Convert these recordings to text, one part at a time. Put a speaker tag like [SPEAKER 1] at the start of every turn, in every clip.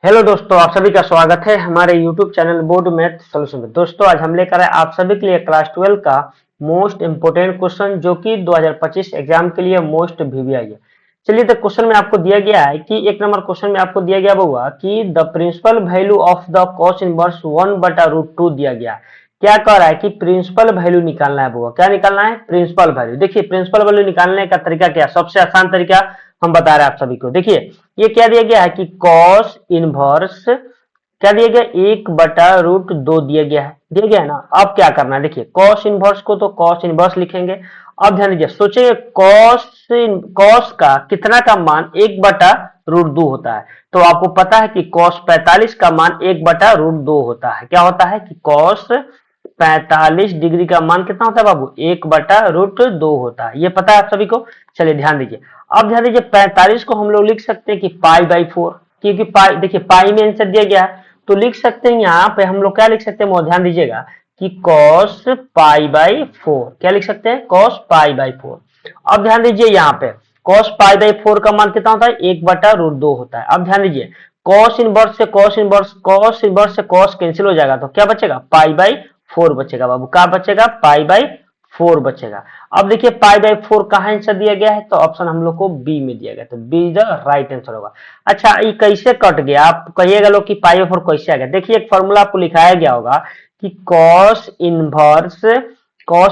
[SPEAKER 1] Hello दोस्तों, आप सभी का स्वागत है हमारे YouTube channel board math solution में। दोस्तों आज हम लेकर आए आप सभी के लिए क्लास 12 का मोस्ट इंपोर्टेंट क्वेश्चन जो कि 2025 एग्जाम के लिए मोस्ट वीवीआई है। चलिए, तो क्वेश्चन में आपको दिया गया है कि एक नंबर क्वेश्चन में आपको दिया गया होगा कि the principal value of the cos inverse 1/√2 दिया गया। क्या कह रहा है कि प्रिंसिपल वैल्यू निकालना है। वो क्या निकालना है? Principal value. देखिए, प्रिंसिपल वैल्यू निकालने का तरीका क्या है? सबसे आसान तरीका हम बता रहे हैं आप सभी को। देखिए, ये क्या दिया गया है कि कॉस इनवर्स क्या दिया गया? 1/√2 दिया गया है ना। अब क्या करना है? देखिए, कॉस इनवर्स को तो कॉस इनवर्स लिखेंगे। अब ध्यान दीजिए, सोचिए कॉस कॉस का कितना का मान 1/√2 होता है। तो आपको पता है कि कॉस 45 का मान 1/√2 होता है। क्या होता है कि कॉस 45 डिग्री का मान कितना होता है बाबू? 1/√2 होता है। ये पता है आप सभी को। चलिए ध्यान दीजिए। अब ध्यान दीजिए, 45 को हम लोग लिख सकते हैं कि पाई/4, क्योंकि पाई, देखिए पाई में आंसर दिया गया है तो लिख सकते हैं। यहाँ पे हम लोग क्या लिख सकते हैं? वो ध्यान दीजिएगा कि cos पाई/4। क्या लिख सकते हैं? cos पाई/4। अब ध्यान दीजिए, यहाँ पे cos पाई/4 का मान कितना होता है? 1/√2 होता है। अब ध्यान दीजिए, cos इनवर्स से cos कैंसिल हो जाएगा तो क्या बचेगा? पाई/4 बचेगा बाबू। क्या बचेगा? पाई/4 बचेगा। अब देखिए, पाई/4 कहाँ आंसर दिया गया है? तो ऑप्शन हम लोग को बी में दिया गया, तो B is the right answer होगा। अच्छा, ये कैसे कट गया? आप कहिएगा लोग कि पाई/4 कैसे आ गया। देखिए, एक फॉर्मूला आपको लिखाया गया होगा कि कॉस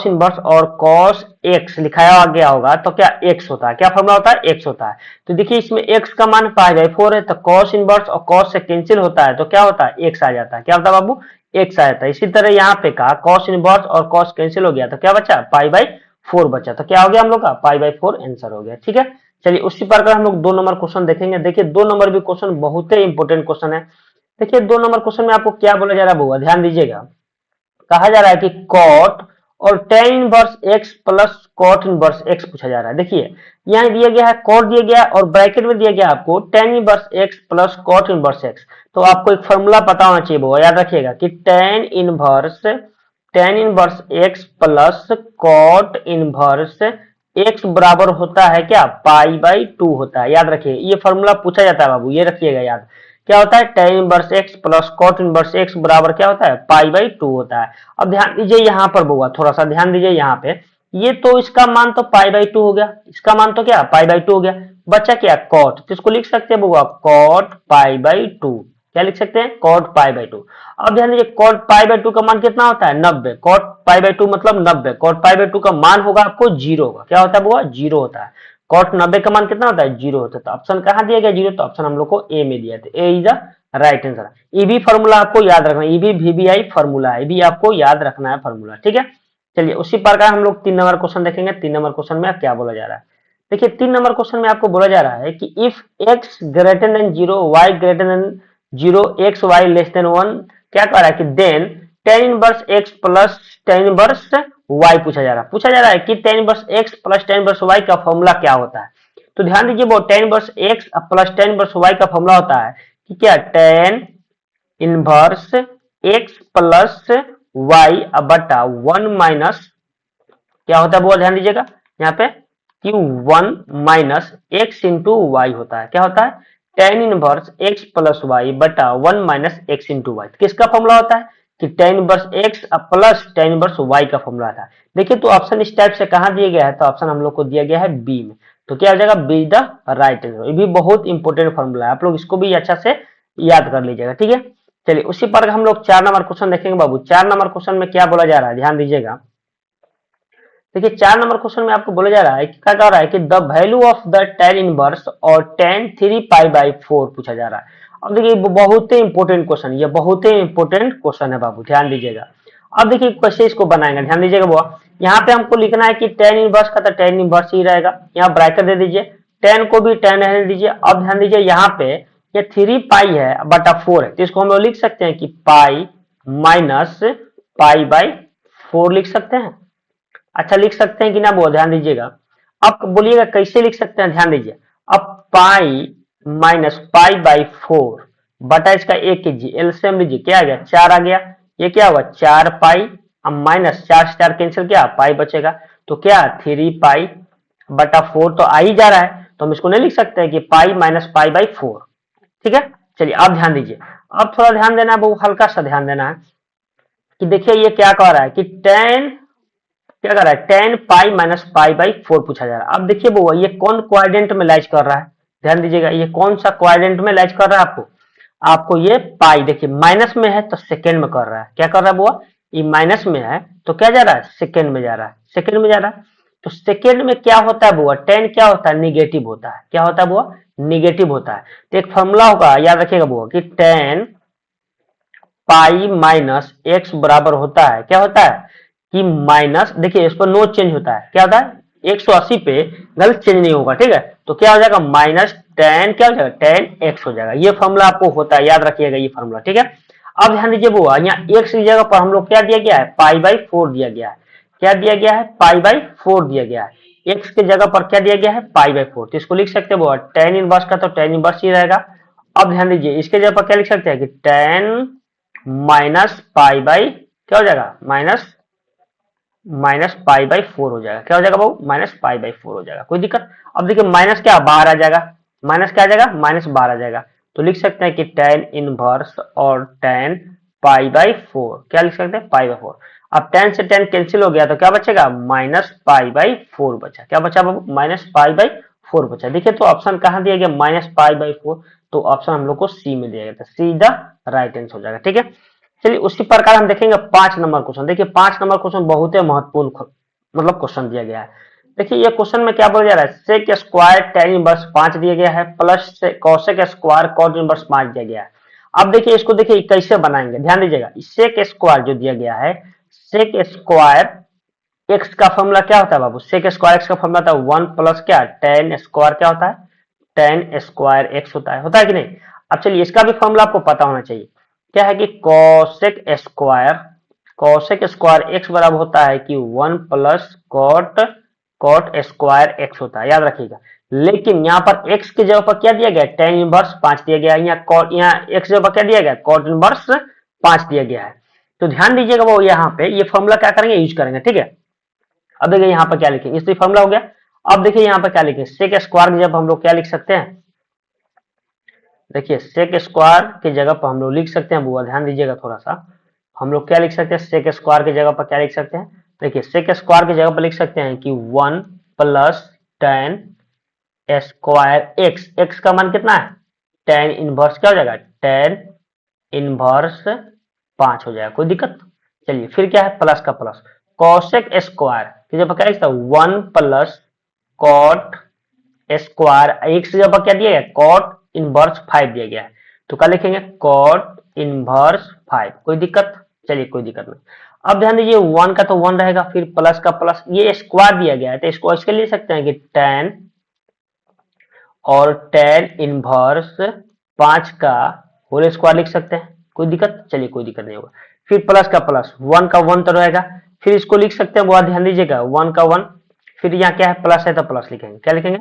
[SPEAKER 1] इनवर्स और कॉस एक्स लिखाया गया होगा तो क्या एक्स होता है? क्या फॉर्मूला होता है? एक्स होता है। तो देखिए, इसमें एक्स का मान पाई/4 है तो कॉस इनवर्स और कॉस से कैंसिल होता है तो क्या होता है? एक्स आ जाता है। क्या होता है बाबू? एक्स आ जाता है। इसी तरह यहाँ पे कहा कॉस इनवर्स और कॉस कैंसिल हो गया तो क्या बचा? पाई/4 बचा। तो क्या हो गया हम लोग का? पाई/4 आंसर हो गया। ठीक है, चलिए उसी प्रकार हम लोग 2 नंबर क्वेश्चन देखेंगे। देखिए, 2 नंबर भी क्वेश्चन बहुत ही इंपॉर्टेंट क्वेश्चन है। देखिए, 2 नंबर क्वेश्चन में आपको क्या बोला जा रहा है बुआ? ध्यान दीजिएगा। कहा जा रहा है कि कॉट और tan inverse x plus cot inverse x पूछा जा रहा है। देखिए, यहाँ दिया गया है कॉट दिया गया और ब्रैकेट में दिया गया आपको tan inverse x plus cot inverse x. तो आपको एक फॉर्मूला पता होना चाहिए वो, याद रखिएगा कि tan inverse x plus cot inverse x बराबर होता है क्या? पाई/2 होता है। याद रखिए, ये फॉर्मूला पूछा जाता है बाबू, ये रखिएगा याद। क्या होता है? Tan inverse x plus cot inverse x बराबर क्या होता है? पाई/2 होता है। अब ध्यान दीजिए यहाँ पर बुआ, थोड़ा सा ध्यान दीजिए यहाँ पे। ये तो इसका मान तो पाई/2 हो गया, इसका मान तो क्या? पाई/2 हो गया। बचा क्या? कॉट। तो इसको लिख सकते हैं बुआ कॉट पाई/2। क्या लिख सकते हैं? कॉट पाई/2। अब ध्यान दीजिए, कॉट पाई/2 का मान कितना होता है? 90। कॉट पाई/2 मतलब 90। कॉट पाई/2 का मान होगा आपको 0 होगा। क्या होता है बुआ? 0 होता है। कॉट 90 का मान कितना होता है? 0 होता है। तो ऑप्शन कहाँ दिया गया? 0। तो ऑप्शन हम लोग को ए में दिया था। ए इज द राइट आंसर। ये भी फॉर्मूला आपको याद रखना है, ये भी वीवीआई फॉर्मूला है, ये भी आपको याद रखना है फॉर्मूला। ठीक है, चलिए उसी प्रकार हम लोग 3 नंबर क्वेश्चन देखेंगे। 3 नंबर क्वेश्चन में क्या बोला जा रहा है? देखिए, 3 नंबर क्वेश्चन में आपको बोला जा रहा है कि if x greater than 0 y greater than 0 x y less than 1, क्या कह रहा है कि then tan inverse x plus tan inverse y पूछा जा रहा है कि tan inverse x plus tan inverse y का फॉर्मूला क्या होता है। तो ध्यान दीजिए, वो tan inverse x plus tan inverse y का फॉर्मूला होता है कि क्या? Tan inverse x plus y बटा 1 - क्या होता है वो ध्यान दीजिएगा यहाँ पे कि 1 - एक्स इंटू वाई होता है। क्या होता है? Tan inverse x plus y बटा 1 - एक्स इंटू वाई। किसका फॉर्मूला होता है? कि tan inverse x plus tan inverse y का फॉर्मूला था। देखिए, तो ऑप्शन इस टाइप से कहाँ दिया गया है? तो ऑप्शन हम लोग को दिया गया है बी में। तो क्या हो जाएगा? Be the right answer. ये भी बहुत इंपॉर्टेंट फॉर्मूला है, आप लोग इसको भी अच्छा से याद कर लीजिएगा। ठीक है, चलिए उसी पर हम लोग 4 नंबर क्वेश्चन देखेंगे बाबू। 4 नंबर क्वेश्चन में क्या बोला जा रहा है? ध्यान दीजिएगा। देखिए, 4 नंबर क्वेश्चन में आपको बोला जा रहा है कि क्या कह रहा है कि the value of the tan inverse और टेन 3 पाई/4 पूछा जा रहा है। अब देखिए, बहुत ही इंपॉर्टेंट क्वेश्चन, ये बहुत ही इंपॉर्टेंट क्वेश्चन है बाबू, ध्यान दीजिएगा। अब देखिए कैसे इसको बनाएंगे, ध्यान दीजिएगा बुआ। यहाँ पे हमको लिखना है कि टेन इनवर्स का तो टेन इनवर्स ही रहेगा, यहाँ ब्रैकेट दे दीजिए, टेन को भी टेन रहने दीजिए। अब ध्यान दीजिए, यहाँ पे ये 3 पाई है बटा 4 है, तो इसको हम लोग लिख सकते हैं कि पाई माइनस पाई/4 लिख सकते हैं। अच्छा, लिख सकते हैं कि ना? वो ध्यान दीजिएगा। अब बोलिएगा कैसे लिख सकते हैं? ध्यान दीजिए। अब पाई माइनस पाई/4 बटा इसका एक कीजिए, एलसीएम लीजिए, क्या आ गया? 4 आ गया। ये क्या होगा? 4 पाई। अब माइनस 4 से 4 कैंसिल, क्या पाई बचेगा। तो क्या 3 पाई/4 तो आ ही जा रहा है, तो हम इसको नहीं लिख सकते हैं कि पाई माइनस पाई/4। ठीक है, चलिए अब ध्यान दीजिए, अब थोड़ा ध्यान देना है, वो हल्का सा ध्यान देना है कि देखिए ये क्या कह रहा है कि टेन, क्या कर रहा है, ten pi minus pi by 4 पूछा जा रहा है। अब देखिए वो ये कौन क्वाड्रेंट में लाइज कर रहा है, ध्यान दीजिएगा, ये कौन सा क्वाड्रेंट में लाइज कर रहा है आपको, आपको ये पाई देखिए माइनस में है तो सेकेंड में कर रहा है, क्या कर रहा है वो, ये माइनस में है तो क्या जा रहा है, सेकेंड में जा रहा है, सेकेंड में जा रहा है। तो सेकेंड में क्या होता है बुआ, टेन क्या होता है, निगेटिव होता है, क्या होता है बुआ, निगेटिव होता है। तो एक फॉर्मूला होगा याद रखिएगा बुआ कि टेन पाई माइनस एक्स बराबर होता है, क्या होता है कि माइनस, देखिए इस पर नो चेंज होता है, क्या होता है 180 पे गलत चेंज नहीं होगा, ठीक है, तो क्या हो जाएगा माइनस टेन, क्या हो जाएगा टेन एक्स हो जाएगा। ये फॉर्मूला आपको होता है, याद रखिएगा ये फॉर्मूला, ठीक है। अब ध्यान दीजिए बुआ, यहाँ एक्स की जगह पर हम लोग क्या दिया गया है, पाई बाई 4 दिया गया है, क्या दिया गया है, पाई बाई 4 दिया गया है, एक्स की जगह पर क्या दिया गया है, पाई बाई 4, तो इसको लिख सकते हैं बुआ टेन इनवर्स का, तो टेन इनवर्स ही रहेगा। अब ध्यान दीजिए इसके जगह पर क्या लिख सकते हैं कि टेन माइनस पाई बाई, क्या हो जाएगा, माइनस माइनस पाई बाई 4 हो जाएगा, क्या हो जाएगा बाबू, माइनस पाई बाई 4 हो जाएगा, कोई दिक्कत। अब देखिए माइनस क्या बाहर आ जाएगा, माइनस क्या आ जाएगा, माइनस बाहर आ जाएगा, तो लिख सकते हैं कि टेन इनवर्स और टेन पाई बाई 4, क्या लिख सकते हैं, पाई बाई 4। अब 10 से 10 कैंसिल हो गया तो क्या बचेगा, माइनस पाई बाई 4 बचा, क्या बचा बाबू, माइनस पाई बाई 4 बचा। देखिए तो ऑप्शन कहाँ दिया गया, माइनस पाई बाई 4, तो ऑप्शन हम लोग को सी में दिया गया था, सी द राइट आंसर हो जाएगा, ठीक है। चलिए उसी प्रकार हम देखेंगे 5 नंबर क्वेश्चन। देखिए 5 नंबर क्वेश्चन बहुत ही महत्वपूर्ण मतलब क्वेश्चन दिया गया है। देखिए ये क्वेश्चन में क्या बोला जा रहा है, सेक स्क्वायर टेन इनवर्स 5 दिया गया है plus cosec square cot inverse 5 दिया गया है। अब देखिए इसको देखिए कैसे बनाएंगे, ध्यान दीजिएगा, सेक स्क्वायर जो दिया गया है, सेक स्क्वायर एक्स का फॉर्मूला क्या होता है बाबू, सेक स्क्वायर एक्स का फॉर्मूला होता है 1 प्लस क्या, टेन स्क्वायर क्या होता है, टेन स्क्वायर एक्स होता है कि नहीं। अब चलिए इसका भी फॉर्मूला आपको पता होना चाहिए, क्या है कि कॉसेक स्क्वायर एक्स बराबर होता है कि 1 plus cot cot square x होता है, याद रखिएगा। लेकिन यहाँ पर एक्स की जगह पर क्या दिया गया, टेन इनवर्स 5 दिया गया है, यहाँ कॉट, यहाँ एक्स जगह पर क्या दिया गया, कॉट इनवर्स 5 दिया गया है। तो ध्यान दीजिएगा वो यहाँ पे ये फॉर्मूला क्या करेंगे, यूज करेंगे, ठीक है। अब देखिए यहाँ पर क्या लिखेंगे, इस फॉर्मूला हो गया। अब देखिए यहाँ पर क्या लिखेंगे, सेक स्क्वायर की जगह हम लोग क्या लिख सकते हैं, देखिए सेक स्क्वायर की जगह पर हम लोग लिख सकते हैं बुआ, ध्यान दीजिएगा थोड़ा सा, हम लोग क्या लिख सकते हैं, सेक स्क्वायर की जगह पर क्या लिख सकते हैं, देखिए सेक स्क्वायर की जगह पर लिख सकते हैं कि 1 plus ten square x, x का मान कितना है, टेन इनवर्स क्या हो जाएगा, टेन इनवर्स 5 हो जाएगा, कोई दिक्कत। चलिए फिर क्या है, प्लस का प्लस, कॉसेक स्क्वायर की जगह क्या लिखता है, 1 प्लस कॉट स्क्वायर एक्स की जगह क्या दिया गया, कॉट इनवर्स 5 दिया गया है, तो क्या लिखेंगे, कॉट इनवर्स 5, कोई दिक्कत, चलिए कोई दिक्कत नहीं। अब ध्यान दीजिए 1 का तो 1 रहेगा, फिर प्लस का प्लस, ये स्क्वायर दिया गया है तो इसको इसके ले सकते हैं कि टेन और टेन इनवर्स 5 का होल स्क्वायर लिख सकते हैं, कोई दिक्कत, चलिए कोई दिक्कत नहीं होगा। फिर प्लस का प्लस, 1 का 1 तो रहेगा, फिर इसको लिख सकते हैं, बहुत ध्यान दीजिएगा, 1 का 1, फिर यहाँ क्या है, प्लस है तो प्लस लिखेंगे, क्या लिखेंगे,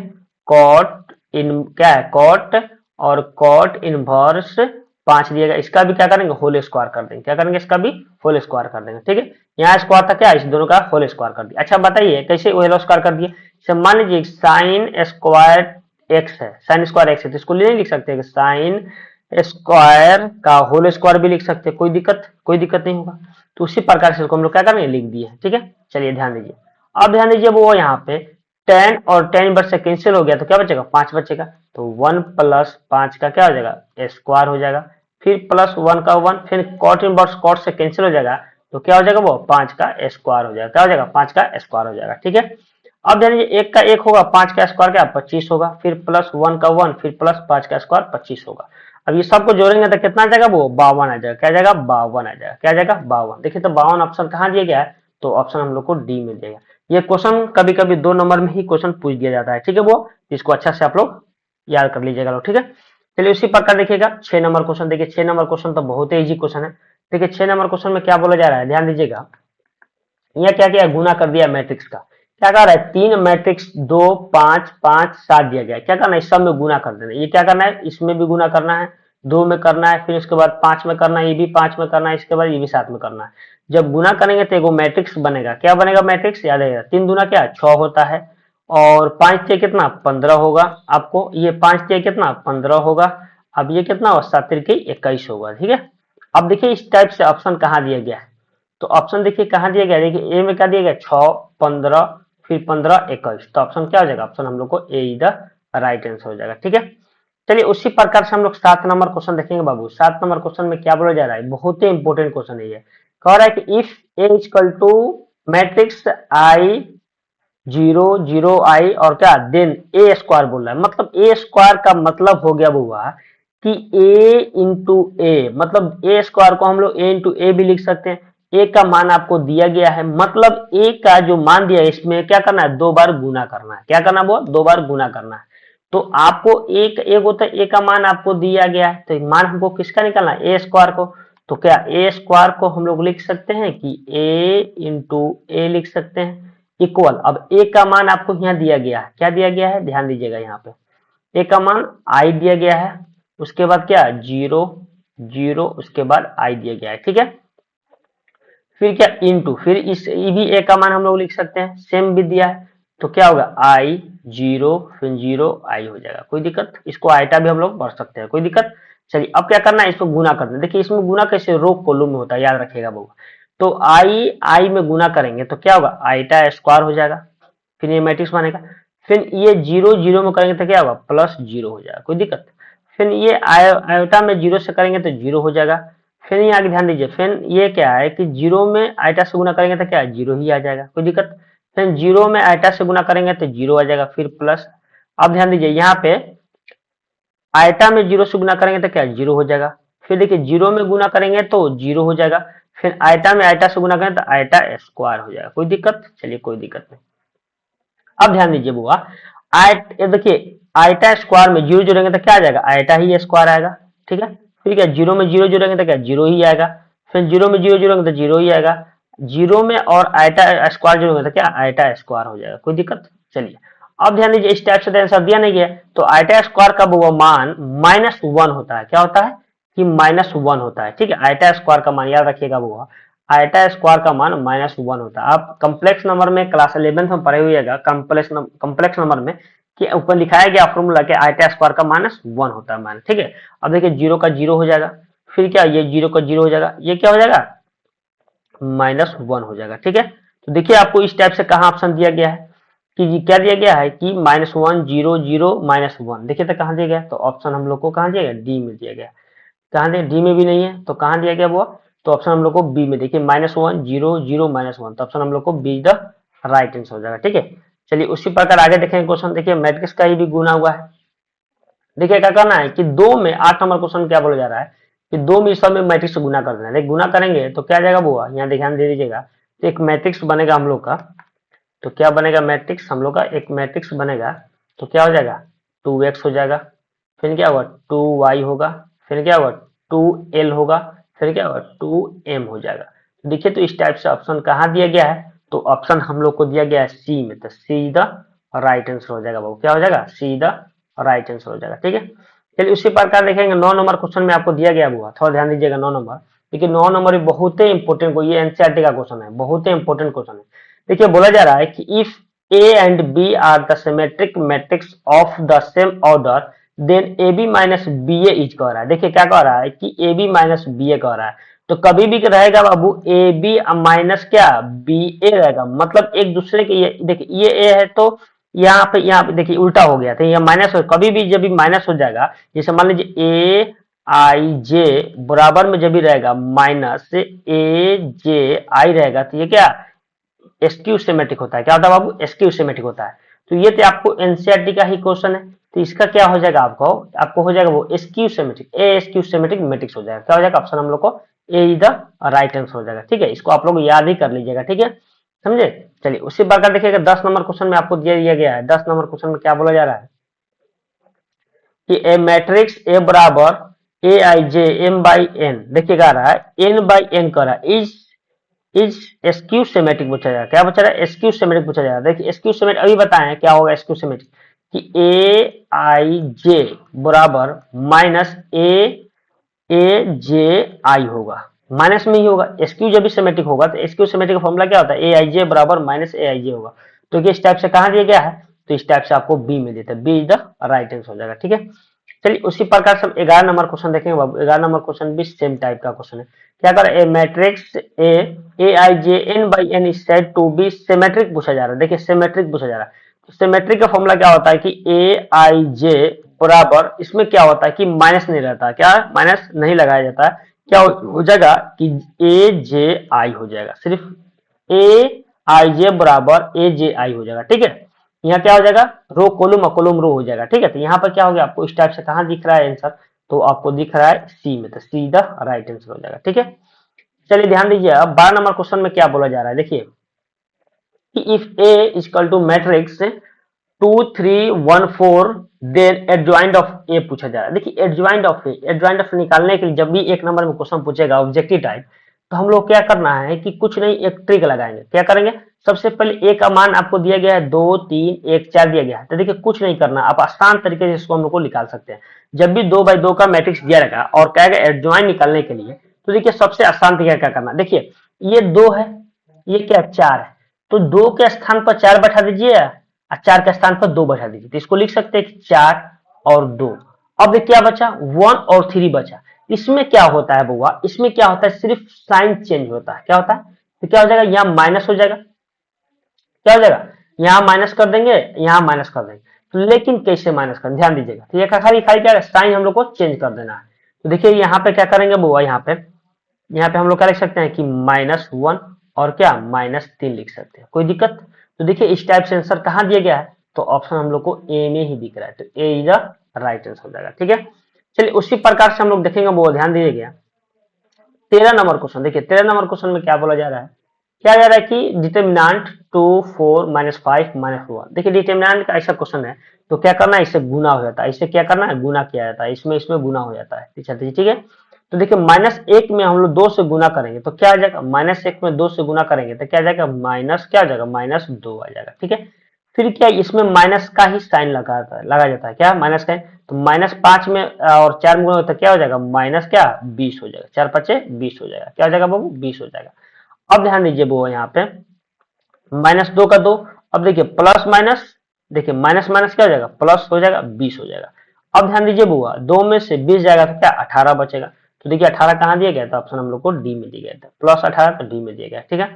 [SPEAKER 1] कॉट इन, क्या है, कॉट और कॉट इनवर्स 5 दिएगा, इसका भी क्या करेंगे, होल स्क्वायर कर देंगे, क्या करेंगे, इसका भी होल स्क्वायर कर देंगे, ठीक है। यहाँ स्क्वायर था क्या, इस दोनों का होल स्क्वायर कर दिया। अच्छा बताइए कैसे होल स्क्वायर कर दिए, मान लीजिए साइन स्क्वायर एक्स है, साइन स्क्वायर एक्स है, तो इसको नहीं लिख सकते कि साइन स्क्वायर का होल स्क्वायर भी लिख सकते हैं, कोई दिक्कत नहीं होगा। तो उसी प्रकार से इसको हम लोग क्या करेंगे, लिख दिए, ठीक है। चलिए ध्यान दीजिए, अब ध्यान दीजिए वो यहाँ पे 10 और 10 इनवर्स से कैंसिल हो गया तो क्या बचेगा, 5 बचेगा, तो 1 प्लस 5 का क्या हो जाएगा, स्क्वायर हो जाएगा, फिर प्लस 1 का 1, फिर कॉट इनवर्स कॉट से कैंसिल हो जाएगा तो क्या हो जाएगा, वो 5 का स्क्वायर हो जाएगा, क्या हो जाएगा, 5 का स्क्वायर हो जाएगा, ठीक है। अब ध्यान दीजिए 1 का 1 होगा, 5 का स्क्वायर क्या 25 होगा, फिर प्लस 1 का 1, फिर प्लस 5 का स्क्वायर 25 होगा। अब ये सबको जोड़ेंगे तो कितना आ जाएगा, वो 52 आ जाएगा, क्या जाएगा, 52 आ जाएगा, क्या जाएगा, 52। देखिए तो 52 ऑप्शन कहाँ दिया गया है, तो ऑप्शन हम लोग को डी में दिया गया। ये क्वेश्चन कभी कभी 2 नंबर में ही क्वेश्चन पूछ दिया जाता है, ठीक है, वो इसको अच्छा से आप लोग याद कर लीजिएगा लोग, ठीक है। चलिए उसी प्रकार देखिएगा 6 नंबर क्वेश्चन, देखिए 6 नंबर क्वेश्चन तो बहुत ही इजी क्वेश्चन है। देखिए 6 नंबर क्वेश्चन में क्या बोला जा रहा है, ध्यान दीजिएगा, यह क्या किया, गुना कर दिया मैट्रिक्स का, क्या कर रहा है, 3 मैट्रिक्स 2 5 5 7 दिया गया, क्या करना है, इस सब में गुना कर देना, ये क्या करना है, इसमें भी गुना करना है, 2 में करना है, फिर उसके बाद 5 में करना है, ये भी 5 में करना है, इसके बाद ये भी 7 में करना है। जब गुना करेंगे तो एगो मैट्रिक्स बनेगा, क्या बनेगा मैट्रिक्स, याद है 3 दूना क्या 6 होता है, और 5 से कितना 15 होगा, आपको ये 5 से कितना 15 होगा, अब ये कितना होगा, 7 तिरके 21 होगा। ठीक है, अब देखिए इस टाइप से ऑप्शन कहाँ दिया गया है, तो ऑप्शन देखिए कहाँ दिया गया है, देखिए ए में क्या दिया गया, 6, 15, फिर 15, 21, तो ऑप्शन क्या हो जाएगा, ऑप्शन हम लोग को ए इज द राइट आंसर हो जाएगा। ठीक है, चलिए उसी प्रकार से हम लोग 7 नंबर क्वेश्चन देखेंगे बाबू। 7 नंबर क्वेश्चन में क्या बोला जा रहा है, बहुत ही इंपॉर्टेंट क्वेश्चन है ये। कह रहा है कि if A equal to matrix I 0 0 I और क्या देन ए स्क्वायर बोल रहा है, मतलब ए स्क्वायर का मतलब हो गया बुआ कि ए इंटू ए, मतलब ए स्क्वायर को हम लोग ए इंटू ए भी लिख सकते हैं। ए का मान आपको दिया गया है, मतलब ए का जो मान दिया है इसमें क्या करना है, 2 बार गुना करना है। क्या करना है बुआ, 2 बार गुना करना है। तो आपको एक होता है, ए का मान आपको दिया गया है, तो मान हमको किसका निकालना है, ए स्क्वायर को। तो क्या ए स्क्वायर को हम लोग लिख सकते हैं कि ए इंटू ए लिख सकते हैं, इक्वल, अब ए का मान आपको यहाँ दिया गया है, क्या दिया गया है, ध्यान दीजिएगा यहाँ पे ए का मान आई दिया गया है, उसके बाद क्या 0 0, उसके बाद आई दिया गया है। ठीक है, फिर क्या इनटू, फिर इस ये भी ए का मान हम लोग लिख सकते हैं, सेम भी दिया है, तो क्या होगा आई 0 फिर 0 आई हो जाएगा, कोई दिक्कत, इसको आइटा भी हम लोग पढ़ सकते हैं, कोई दिक्कत। चलिए अब क्या करना है, इसको गुना करना है। देखिए इसमें गुना कैसे, रो कॉलम में होता है, याद रखिएगा बाबू। तो आई में गुना करेंगे तो क्या होगा, आइटा स्क्वायर हो जाएगा, फिर ये मैट्रिक्स बनेगा। फिर ये 0 0 में करेंगे तो क्या होगा, प्लस 0 हो जाएगा, कोई दिक्कत। फिर ये आयोटा में 0 से करेंगे तो 0 हो जाएगा। फिर ये आगे ध्यान दीजिए, फिर ये क्या है कि 0 में आइटा से गुना करेंगे तो क्या है, 0 ही आ जाएगा, कोई दिक्कत। फिर 0 में आइटा से गुना करेंगे तो 0 आ जाएगा, फिर प्लस। अब ध्यान दीजिए यहाँ पे आइटा में 0 से गुना करेंगे तो क्या 0 हो जाएगा, फिर देखिए 0 में गुना करेंगे तो 0 हो जाएगा, फिर आइटा में आइटा से गुना करेंगे तो आइटा स्क्वायर हो जाएगा, कोई दिक्कत। चलिए कोई दिक्कत नहीं। अब ध्यान दीजिए बुआ, आइट ये देखिए आइटा स्क्वायर में 0 जोड़ेंगे तो क्या आ जाएगा, आइटा ही स्क्वायर आएगा। ठीक है, फिर क्या 0 में 0 जोड़ेंगे तो क्या 0 ही आएगा, फिर 0 में 0 जोड़ेंगे तो 0 ही आएगा, 0 में और आइटा स्क्वायर जोड़ेंगे तो क्या आइटा स्क्वायर हो जाएगा, कोई दिक्कत। चलिए अब ध्यान दीजिए, इस टाइप से आंसर दिया नहीं गया, तो आइटा स्क्वायर का वो मान -1 होता है, क्या होता है कि -1 होता है। ठीक है, आइटा स्क्वायर का मान याद रखिएगा वो, आइटा स्क्वायर का मान -1 होता है। आप कम्प्लेक्स नंबर में क्लास 11th में पढ़े हुएगा, कम्प्लेक्स नंबर में कि ऊपर लिखाया गया फॉर्मूला के आइटा स्क्वायर का -1 होता है मान। ठीक है, अब देखिए 0 का 0 हो जाएगा, फिर क्या ये 0 का 0 हो जाएगा, ये क्या हो जाएगा -1 हो जाएगा। ठीक है, तो देखिए आपको इस टाइप से कहाँ ऑप्शन दिया गया है कि क्या दिया गया है कि -1 0 0 -1, देखिए तो कहाँ दिया गया, तो ऑप्शन हम लोग को कहाँ दिया गया, डी में दिया गया। कहाँ दिया, डी में भी नहीं है तो कहाँ दिया गया वो, तो ऑप्शन हम लोग को बी में, देखिए -1 0 0 -1, तो ऑप्शन हम लोग को बी द राइट आंसर हो जाएगा। ठीक है, चलिए उसी प्रकार आगे देखेंगे क्वेश्चन। देखिए मैट्रिक्स का ही भी गुना हुआ है। देखिए क्या करना है कि 2 में 8 नंबर क्वेश्चन क्या बोला जा रहा है कि 2 में इस समय मैट्रिक्स से गुना कर देना है। देखिए गुना करेंगे तो क्या जाएगा वो, यहाँ ध्यान दे दीजिएगा, तो एक मैट्रिक्स बनेगा हम लोग का, तो क्या बनेगा मैट्रिक्स हम लोग का, एक मैट्रिक्स बनेगा, तो क्या हो जाएगा 2x हो जाएगा, फिर क्या होगा 2y होगा, फिर क्या होगा 2l होगा, फिर क्या होगा 2m हो जाएगा। तो देखिए तो इस टाइप से ऑप्शन कहाँ दिया गया है, तो ऑप्शन हम लोग को दिया गया है सी में, तो सी द राइट आंसर हो जाएगा। वो क्या हो जाएगा, सी द राइट आंसर हो जाएगा। ठीक है, चलिए उसी प्रकार देखेंगे 9 नंबर क्वेश्चन में आपको दिया गया हुआ, थोड़ा ध्यान दीजिएगा 9 नंबर। देखिए 9 नंबर बहुत ही इंपॉर्टेंट, ये एनसीईआरटी का क्वेश्चन है, बहुत ही इंपॉर्टेंट क्वेश्चन है। देखिए बोला जा रहा है कि if A and B are the symmetric matrix of the same order then AB minus BA is कह रहा है। देखिए क्या कह रहा है कि AB minus BA कह रहा है, तो कभी भी रहेगा बाबू AB माइनस क्या BA रहेगा, मतलब एक दूसरे के, ये देखिए ये A है तो यहाँ पे देखिए उल्टा हो गया था, ये माइनस हो, कभी भी जब भी माइनस हो जाएगा, जैसे मान लीजिए AIJ बराबर में जब भी रहेगा माइनस AJI रहेगा, तो ये क्या एसक्यू सिमेट्रिक होता है। क्या होता है बाबू, एसक्यू सिमेट्रिक होता है। तो ये तो आपको एनसीईआरटी का ही क्वेश्चन है, तो इसका क्या हो जाएगा, आपको हो जाएगा वो एसक्यू सिमेट्रिक, ए एसक्यू सिमेट्रिक मैट्रिक्स हो जाएगा। क्या हो जाएगा, ऑप्शन हम लोग को ए इज द राइट आंसर हो जाएगा। ठीक है, इसको आप लोग याद ही कर लीजिएगा। ठीक है, समझे। चलिए उसी प्रकार देखिएगा 10 नंबर क्वेश्चन में आपको दिया गया है। 10 नंबर क्वेश्चन में क्या बोला जा रहा है कि ए मैट्रिक्स ए बराबर ए I J M by N, देखिएगा आ रहा है एन बाई एन कर रहा है, इज एस्क्यू सिमेट्रिक पूछा जाएगा। क्या पूछा जाएगा, एस्क्यू सिमेट्रिक पूछा जाएगा। देखिए एस्क्यू सिमेट्रिक अभी बताएं क्या होगा एस्क्यू सिमेट्रिक, कि ए आई जे बराबर माइनस ए जे आई होगा, माइनस में ही होगा। एस्क्यू जब भी सिमेट्रिक होगा तो एस्क्यू सिमेट्रिक का फॉर्मूला क्या होता है, ए आई जे बराबर माइनस ए आई जे होगा। तो इस टाइप से कहाँ दिया गया है, तो इस टाइप से आपको बी में देता है, B is the right answer हो जाएगा। ठीक है, चलिए उसी प्रकार से हम 11 नंबर क्वेश्चन देखेंगे बाबू। 11 नंबर क्वेश्चन भी सेम टाइप का क्वेश्चन है। क्या कर A matrix A I J N by N is said to be symmetric पूछा जा रहा है। देखिए सिमेट्रिक पूछा जा रहा है, तो सिमेट्रिक का फॉर्मूला क्या होता है कि ए आई जे बराबर, इसमें क्या होता है कि माइनस नहीं रहता, क्या माइनस नहीं लगाया जाता है, क्या हो जाएगा कि ए जे आई हो जाएगा, सिर्फ ए आई जे बराबर ए जे आई हो जाएगा। ठीक है, यहाँ क्या हो जाएगा, रो कॉलम और कॉलम रो हो जाएगा। ठीक है, तो यहाँ पर क्या हो गया आपको इस टाइप से कहाँ दिख रहा है आंसर, तो आपको दिख रहा है सी में, तो सी द राइट आंसर हो जाएगा। ठीक है, चलिए ध्यान दीजिए, अब 12 नंबर क्वेश्चन में क्या बोला जा रहा है, देखिए कि if A equal to matrix 2 3 1 4 then adjoint of A पूछा जा रहा है। देखिए adjoint of A, adjoint of निकालने के लिए जब भी एक नंबर में क्वेश्चन पूछेगा ऑब्जेक्टिव टाइप, तो हम लोग क्या करना है कि कुछ नहीं एक ट्रिक लगाएंगे। क्या करेंगे, सबसे पहले ए का मान आपको दिया गया है 2 3 1 4 दिया गया है, तो देखिए कुछ नहीं करना, आप आसान तरीके से इसको हम लोग को निकाल सकते हैं। जब भी 2 बाई 2 का मैट्रिक्स दिया रहेगा और कहेगा एडजॉइंट निकालने के लिए, तो देखिए सबसे आसान तरीका क्या करना, देखिए ये 2 है, ये क्या 4 है, तो 2 के स्थान पर 4 बैठा दीजिए और 4 के स्थान पर 2 बैठा दीजिए, तो इसको लिख सकते हैं कि 4 और 2। अब क्या बचा, 1 और 3 बचा। इसमें क्या होता है बुआ, इसमें क्या होता है, सिर्फ साइन चेंज होता है। क्या होता है, तो क्या हो जाएगा, यहाँ माइनस हो जाएगा, क्या हो जाएगा, यहाँ माइनस कर देंगे, यहाँ माइनस कर देंगे, तो लेकिन कैसे माइनस कर, ध्यान दीजिएगा। तो ये खाली खाली क्या है, साइन हम लोग को चेंज कर देना है। तो देखिए यहाँ पे क्या करेंगे बुआ, यहाँ पे हम लोग क्या लिख सकते हैं कि -1 और क्या -3 लिख सकते हैं, कोई दिक्कत। तो देखिए इस टाइप से आंसर कहाँ दिया गया है, तो ऑप्शन हम लोग को ए में ही दिख रहा है, तो A is the right answer हो जाएगा। ठीक है, चलिए उसी प्रकार से हम लोग देखेंगे, वो ध्यान दीजिएगा 13 नंबर क्वेश्चन। देखिए 13 नंबर क्वेश्चन में क्या बोला जा रहा है, क्या जा रहा है कि डिटर्मिनेंट 2 4 -5 -1। देखिए डिटर्मिनेंट का ऐसा क्वेश्चन है, तो क्या करना है, इससे गुना हो जाता है, इससे क्या करना है, गुना किया जाता है, इसमें गुना हो जाता है। ठीक है, तो देखिए -1 में हम लोग 2 से गुना करेंगे तो क्या आ जाएगा, -1 में 2 से गुना करेंगे तो क्या आ जाएगा, माइनस क्या आ जाएगा, -2 आ जाएगा। ठीक है, फिर क्या इसमें माइनस का ही साइन लगा जाता है, क्या माइनस का है, तो -5 में और 4 में गुना तो क्या हो जाएगा, माइनस क्या 20 हो जाएगा, 4 5 20 हो जाएगा, क्या हो जाएगा बाबू 20 हो जाएगा। अब ध्यान दीजिए वो यहाँ पे -2 का 2, अब देखिए प्लस माइनस, देखिए माइनस माइनस क्या हो जाएगा, प्लस हो जाएगा 20 हो जाएगा। अब ध्यान दीजिए बुआ 2 में से 20 जाएगा तो क्या 18 बचेगा, तो देखिए 18 कहाँ दिया गया था, ऑप्शन हम लोग को डी में दिया गया था, +18 तो डी में दिया गया। ठीक है,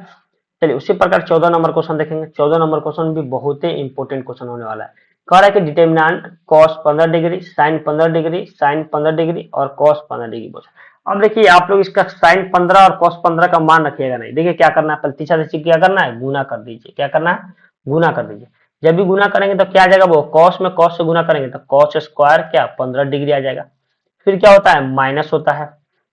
[SPEAKER 1] चलिए उसी प्रकार 14 नंबर क्वेश्चन देखेंगे। 14 नंबर क्वेश्चन भी बहुत ही इंपॉर्टेंट क्वेश्चन होने वाला है। कह रहा है कि determinant cos 15 degree, sin 15 degree, sin 15 degree और cos 15 डिग्री बोला। अब देखिए आप लोग इसका sin 15 और cos 15 का मान रखिएगा नहीं। देखिए क्या करना है, पहले तीसरा चीज क्या करना है, गुना कर दीजिए। क्या करना है, गुना कर दीजिए। जब भी गुना करेंगे तो क्या आ जाएगा, वो cos में cos से गुना करेंगे तो cos स्क्वायर क्या 15 डिग्री आ जाएगा। फिर क्या होता है, माइनस होता है,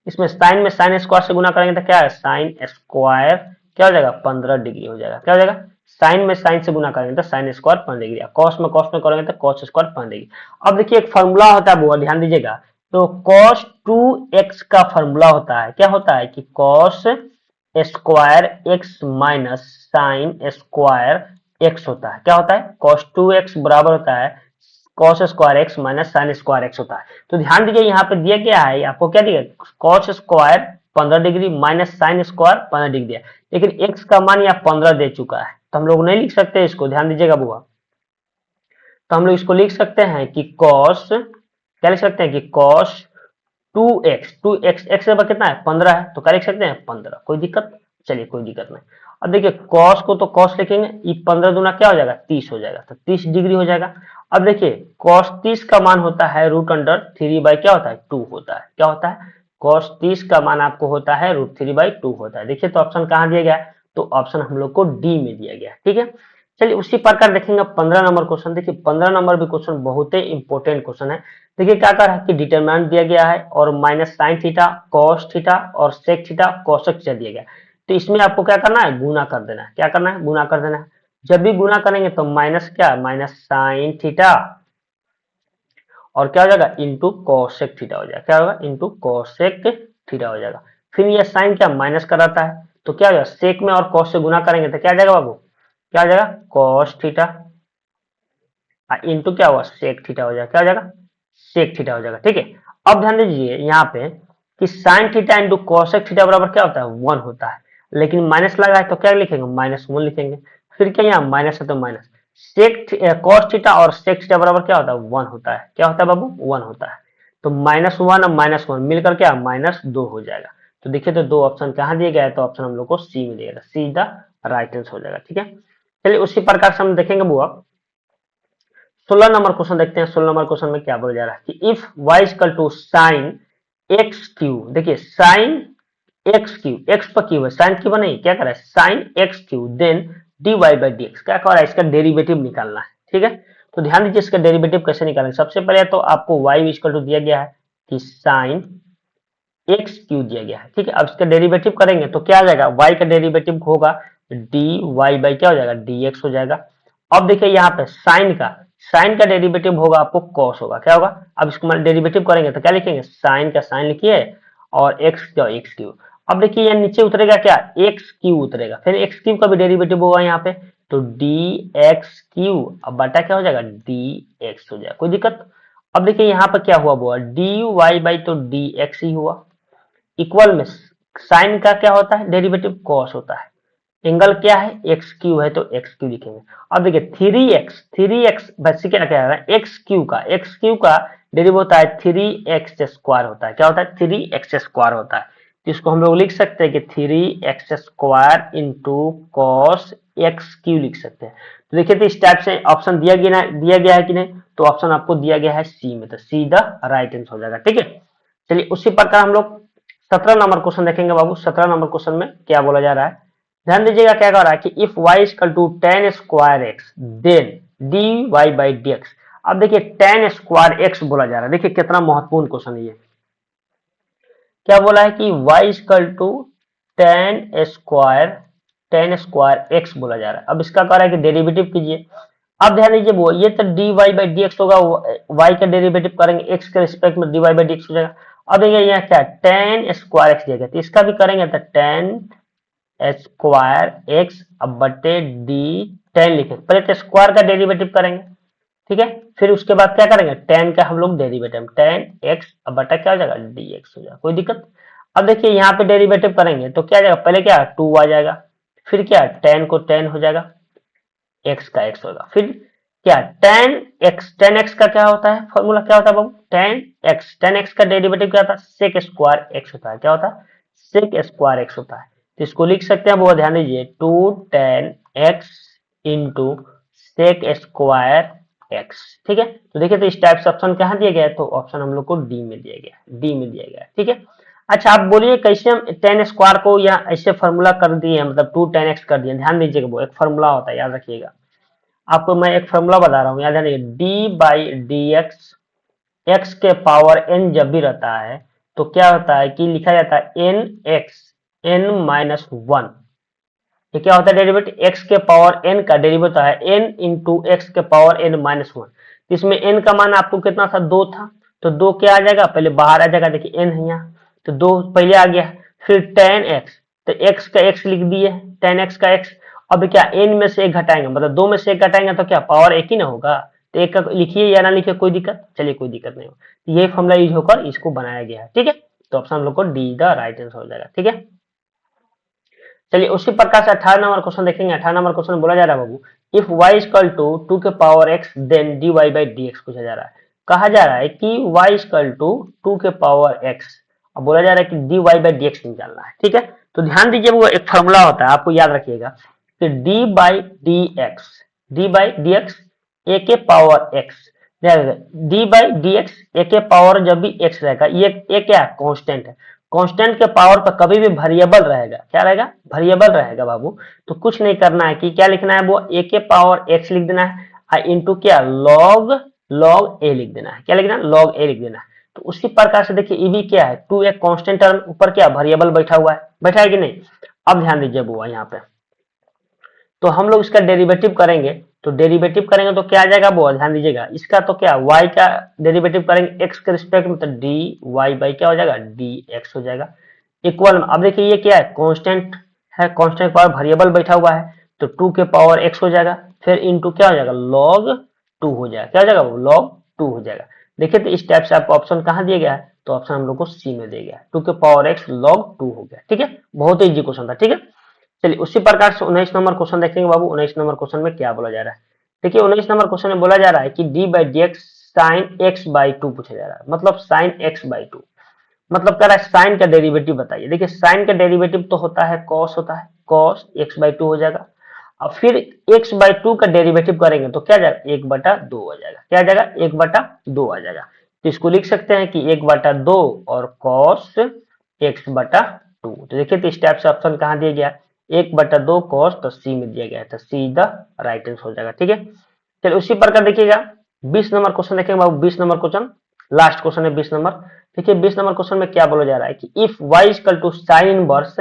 [SPEAKER 1] इसमें साइन में साइन स्क्वायर से गुना करेंगे तो क्या है, साइन स्क्वायर क्या हो जाएगा 15 डिग्री हो जाएगा। क्या हो जाएगा, साइन में साइन से गुना करेंगे तो साइन स्क्वायर 15 डिग्री, कॉस में करेंगे तो कॉस स्क्वायर 15 डिग्री। अब देखिए एक फॉर्मूला होता है वो ध्यान दीजिएगा, तो cos 2x का फॉर्मूला होता है, क्या होता है कि cos square x minus sine square x होता है। क्या होता है, cos 2x बराबर होता है cos square x minus sine square x होता है। तो ध्यान दीजिए यहाँ पे दिया गया है, आपको क्या दिया, cos square 15 degree minus sine square 15 degree दिया, लेकिन x का मान यहाँ 15 दे चुका है, तो हम लोग नहीं लिख सकते इसको, ध्यान दीजिएगा बुआ। तो हम लोग इसको लिख सकते हैं कि cos, क्या लिख सकते हैं कि cos 2x x कितना है 15 है, तो क्या लिख सकते हैं 15, कोई दिक्कत, चलिए कोई दिक्कत नहीं। अब देखिए cos को तो cos लिखेंगे, ये 15 दूना क्या हो जाएगा 30 हो जाएगा, तो 30 डिग्री हो जाएगा। अब देखिए cos 30 का मान होता है √3 बाई क्या होता है 2 होता है। क्या होता है, cos 30 का मान आपको होता है √3 बाई 2 होता है। देखिए तो ऑप्शन कहाँ दिया गया है, तो ऑप्शन हम लोग को डी में दिया गया है। ठीक है, चलिए उसी प्रकार देखेंगे 15 नंबर क्वेश्चन। देखिए 15 नंबर भी क्वेश्चन बहुत ही इंपॉर्टेंट क्वेश्चन है। देखिए क्या कर रहा है कि डिटरमिनेंट दिया गया है और minus sine theta, cos theta और सेक थीटा, कोसेक थीटा दिया गया, तो इसमें आपको क्या करना है, गुना कर देना है। क्या करना है, गुना कर देना है। जब भी गुना करेंगे तो माइनस क्या, माइनस साइन थीटा और क्या हो जाएगा इंटू कोसेक थीटा हो जाएगा। क्या होगा, इंटू कोसेक थीटा हो जाएगा। फिर ये साइन क्या माइनस कराता है, तो क्या हो जाएगा, सेक में और कॉस से गुना करेंगे तो क्या आ जाएगा बाबू, क्या हो जाएगा कॉस थीटा इंटू क्या हुआ सेक थीटा हो जाएगा। क्या हो जाएगा, सेक थीटा हो जाएगा। ठीक है, अब ध्यान दीजिए यहाँ पे कि sine theta into cosec theta बराबर क्या होता है 1 होता है, लेकिन माइनस लगा है तो क्या लिखेंगे -1 लिखेंगे। फिर क्या यहाँ माइनस है तो माइनस, सेक कॉस थीटा और सेक थीटा बराबर क्या होता है, 1 होता है। क्या होता है बाबू, 1 होता है। तो -1 और -1 मिलकर क्या, -2 हो जाएगा। तो देखिए तो दो ऑप्शन कहाँ दिए गए हैं, तो ऑप्शन हम लोग को सी में दिएगा, सी द राइट आंसर हो जाएगा। ठीक है, चलिए उसी प्रकार से हम देखेंगे बुआ 16 नंबर क्वेश्चन देखते हैं। 16 नंबर क्वेश्चन में क्या बोला जा रहा है कि if y equal to sine x cube, देखिए साइन एक्स क्यू, एक्स पर क्यू है, साइन क्यू नहीं, क्या कर रहा है, sine x cube, then D Y by D x, क्या कर रहा है, इसका डेरिवेटिव निकालना है। ठीक है, तो ध्यान दीजिए इसका डेरिवेटिव कैसे निकालेंगे। सबसे पहले तो आपको y इक्वल टू दिया गया है कि साइन एक्स क्यू दिया गया है। ठीक है, अब इसका डेरिवेटिव करेंगे तो क्या आ जाएगा, y का डेरिवेटिव होगा डी वाई बाई क्या हो जाएगा, डी एक्स हो जाएगा। अब देखिए यहाँ पे साइन का डेरिवेटिव होगा आपको कॉस होगा, क्या होगा, अब इसको डेरिवेटिव करेंगे तो क्या लिखेंगे, साइन का साइन लिखिए और एक्स का एक्स क्यू। अब देखिए यहाँ नीचे उतरेगा क्या, एक्स क्यू उतरेगा, फिर एक्स क्यू का भी डेरिवेटिव होगा यहाँ पे, तो डी एक्स क्यू, अब बटा क्या हो जाएगा, डी एक्स हो जाएगा, कोई दिक्कत। अब देखिए यहाँ पे क्या हुआ, हुआ डी वाई बाई तो डी एक्स ही हुआ, इक्वल में साइन का क्या होता है, डेरिवेटिव कॉस होता है, एंगल क्या है, एक्स क्यू है तो एक्स क्यू लिखेंगे। अब देखिए थ्री एक्स वैसे क्या कह रहा है, एक्स क्यू का डेरिवेटिव होता है 3x स्क्वायर होता है, क्या होता है, 3x स्क्वायर होता है। तो इसको हम लोग लिख सकते हैं कि 3x square into cos x Q लिख सकते हैं। तो देखिए तो इस टाइप से ऑप्शन दिया गया है कि नहीं, तो ऑप्शन आपको दिया गया है सी में, तो सी द राइट आंसर हो जाएगा। ठीक है, चलिए उसी प्रकार हम लोग 17 नंबर क्वेश्चन देखेंगे बाबू। 17 नंबर क्वेश्चन में क्या बोला जा रहा है, ध्यान दीजिएगा क्या कह रहा है कि if y equal to tan square x then D Y by D x. अब देखिए टेन स्क्वायर एक्स बोला जा रहा है, देखिए कितना महत्वपूर्ण क्वेश्चन है ये। क्या बोला है कि y equal to tan square x बोला जा रहा है। अब इसका कह रहा है कि डेरिवेटिव कीजिए। अब ध्यान दीजिए वो ये तो d Y by D x होगा, y का डेरिवेटिव करेंगे एक्स के रिस्पेक्ट में, d Y by D x हो जाएगा। अब देखिए यहाँ क्या टेन स्क्वायर एक्स दिया गया, तो इसका भी करेंगे तो टेन स्क्वायर एक्स अब बटे डी टेन लिखे, पहले तो स्क्वायर का डेरिवेटिव करेंगे, ठीक है, फिर उसके बाद क्या करेंगे, टेन का हम लोग डेरिवेटिव, टेन एक्स अब बटा क्या हो जाएगा, डी एक्स हो जाएगा, कोई दिक्कत। अब देखिए यहाँ पे डेरिवेटिव करेंगे तो क्या आ जाएगा, पहले क्या टू आ जाएगा, फिर क्या टेन को टेन हो जाएगा, एक्स का एक्स होगा, फिर क्या टेन एक्स का क्या होता है, फॉर्मूला क्या होता है बाबू, टेन एक्स का डेरिवेटिव क्या होता है, सेक स्क्वायर एक्स होता है, क्या होता है, सेक स्क्वायर एक्स होता है। तो इसको लिख सकते हैं, बहुत ध्यान दीजिए, two tan x into sec square x. ठीक है, तो देखिए तो इस टाइप से ऑप्शन कहाँ दिया गया है, तो ऑप्शन हम लोग को डी में दिया गया है, डी में दिया गया है। ठीक है, अच्छा आप बोलिए कैसे हम टेन स्क्वायर को यहाँ ऐसे फॉर्मूला कर दिए, मतलब टू टेन एक्स कर दिए, ध्यान दीजिएगा वो एक फॉर्मूला होता है, याद रखिएगा। आपको मैं एक फॉर्मूला बता रहा हूँ, याद रखिए, D by D x, x के पावर एन जब भी रहता है तो क्या होता है कि लिखा जाता है n x n minus one. ये क्या होता है, डेरिवेटिव एक्स के पावर एन का डेरिवेटिव होता है एन इंटू एक्स के पावर एन माइनस वन। इसमें एन का मान आपको कितना था, दो था, तो दो क्या आ जाएगा, पहले बाहर आ जाएगा, देखिए एन है यहाँ, तो दो पहले आ गया, फिर टेन एक्स, तो एक्स का एक्स लिख दिए, टेन एक्स का एक्स। अब क्या एन में से एक घटाएंगे, मतलब दो में से एक घटाएंगे तो क्या पावर एक ही ना होगा, तो एक का लिखिए या ना लिखिए कोई दिक्कत, चलिए कोई दिक्कत नहीं हो, ये फॉर्मूला यूज होकर इसको बनाया गया है। ठीक है, तो ऑप्शन हम लोग को डी द राइट आंसर हो जाएगा। ठीक है, चलिए उसी प्रकार से 18 नंबर क्वेश्चन देखेंगे। 18 नंबर क्वेश्चन बोला जा रहा है बाबू, if y equal to two के power x then D Y by D X पूछा जा रहा है। कहा जा रहा है कि y इक्वल टू टू के पावर x, अब बोला जा रहा है कि d Y by D x निकालना है। ठीक है, तो ध्यान दीजिए वो एक फॉर्मूला होता है, आपको याद रखिएगा कि D by D X A के power x, D by D X A के पावर जब भी x रहेगा, ये क्या कांस्टेंट है, कांस्टेंट के पावर पर कभी भी वेरिएबल रहेगा, क्या रहेगा, वेरिएबल रहेगा बाबू। तो कुछ नहीं करना है कि क्या लिखना है, वो ए के पावर एक्स लिख देना है इंटू क्या लॉग ए लिख देना है, क्या लिखना है, लॉग ए लिख देना है। तो उसी प्रकार से देखिए ये भी क्या है, टू एक कांस्टेंट टर्म ऊपर क्या वेरिएबल बैठा हुआ है, बैठा है कि नहीं। अब ध्यान दीजिए बुआ यहाँ पे, तो हम लोग इसका डेरिवेटिव करेंगे, तो डेरिवेटिव करेंगे तो क्या आ जाएगा वो ध्यान दीजिएगा, इसका तो क्या y का डेरिवेटिव करेंगे x के रिस्पेक्ट में, तो डी वाई बाई क्या हो जाएगा, डी एक्स हो जाएगा, इक्वल में। अब देखिए ये क्या है, कांस्टेंट है, कांस्टेंट पावर वेरिएबल बैठा हुआ है, तो टू के पावर x हो जाएगा, फिर इंटू क्या हो जाएगा, लॉग टू हो जाएगा, क्या हो जाएगा, वो लॉग टू हो जाएगा। देखिए तो इस टाइप से आपको ऑप्शन कहाँ दिया गया है, तो ऑप्शन हम लोग को सी में दिया गया है, टू के पावर x लॉग टू हो गया। ठीक है, बहुत ईजी क्वेश्चन था। ठीक है, चलिए उसी प्रकार से 19 नंबर क्वेश्चन देखेंगे बाबू। 19 नंबर क्वेश्चन में क्या बोला जा रहा है देखिए 19 नंबर क्वेश्चन में बोला जा रहा है कि D by D x sine x by two पूछा जा रहा है, मतलब साइन एक्स बाई टू, मतलब कह रहा है साइन का डेरिवेटिव बताइए। देखिए साइन का डेरिवेटिव तो होता है कॉस, होता है कॉस एक्स बाई टू हो जाएगा, और फिर एक्स बाई टू का डेरिवेटिव करेंगे तो क्या जाएगा, एक बटा दो हो जाएगा, क्या आ जाएगा, एक बटा दो आ जाएगा। तो इसको लिख सकते हैं कि एक बटा दो और कॉस एक्स बटा टू। तो देखिए तो इस टाइप से ऑप्शन कहाँ दिया गया, एक बटा दो कॉस, तो सी में दिया गया है, तो सी द राइट आंसर हो जाएगा। ठीक है, चलिए उसी प्रकार देखिएगा 20 नंबर क्वेश्चन देखेंगे बाबू। 20 नंबर क्वेश्चन लास्ट क्वेश्चन है 20 नंबर। देखिए 20 नंबर क्वेश्चन में क्या बोला जा रहा है कि if y equal to sine inverse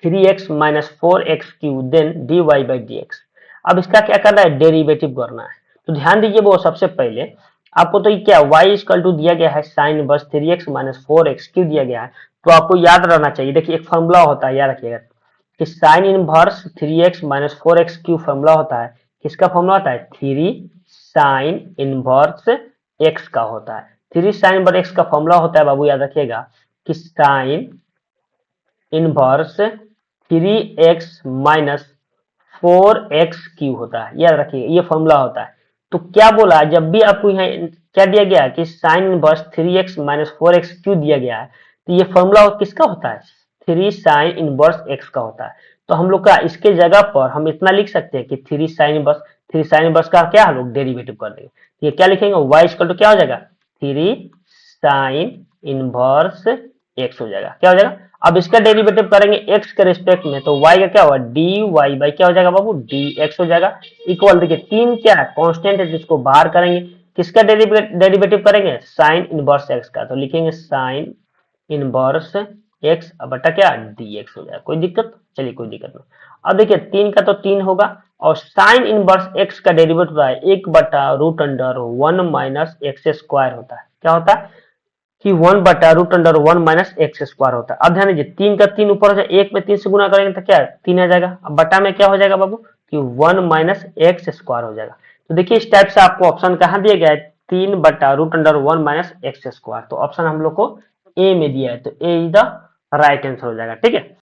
[SPEAKER 1] 3x minus 4x cube then dy by dx। अब इसका क्या करना है, डेरिवेटिव करना है। तो ध्यान दीजिए वो सबसे पहले आपको तो ये क्या y इक्वल टू दिया गया है sign inverse 3x minus 4x Q दिया गया है, तो आपको याद रहना चाहिए। देखिए एक फॉर्मूला होता है, याद रखिएगा कि sign inverse 3x minus 4x Q formula होता है, किसका फॉर्मूला होता है, 3 साइन इनवर्स x का होता है। 3 साइन इनवर्स x का फॉर्मूला होता है बाबू, याद रखिएगा कि sign inverse 3x minus 4x Q होता है, याद रखिएगा ये फॉर्मूला होता है। तो क्या बोला, जब भी आपको यहाँ क्या दिया गया है कि sign inverse 3x minus 4x Q दिया गया है, तो ये फॉर्मूला किसका होता है, 3 साइन इनवर्स x का होता है। तो हम लोग का इसके जगह पर हम इतना लिख सकते हैं कि 3 साइन इनवर्स, 3 साइन इनवर्स का क्या हम लोग डेरिवेटिव कर देंगे। ये क्या लिखेंगे, y इक्वल टू क्या हो जाएगा, 3 साइन इनवर्स x हो जाएगा, क्या हो जाएगा। अब इसका डेरिवेटिव करेंगे x के रिस्पेक्ट में, तो y का क्या होगा, dy बाई क्या हो जाएगा बाबू, dx हो जाएगा। इक्वल देखिए 3 क्या है, कांस्टेंट है जिसको बाहर करेंगे, किसका डेरिवेटिव करेंगे, साइन इनवर्स x का, तो लिखेंगे साइन इनवर्स x बटा क्या, dx हो जाएगा। कोई दिक्कत, चलिए कोई दिक्कत नहीं। अब देखिए 3 का तो 3 होगा, और साइन इनवर्स x का डेरिवेटिव होता है 1 बटा root under 1 minus x square होता है, क्या होता है कि 1 बटा root under 1 minus x square होता है। अब ध्यान दीजिए 3 का 3 ऊपर हो जाए, 1 में 3 से गुना करेंगे तो क्या 3 आ जाएगा। अब बटा में क्या हो जाएगा बाबू कि 1 माइनस एक्स स्क्वायर हो जाएगा। तो देखिए इस टाइप से आपको ऑप्शन कहाँ दिया गया है, 3 बटा root under 1 minus x square. तो ऑप्शन हम लोग को ए में दिया है, तो A is the right answer हो जाएगा। ठीक है।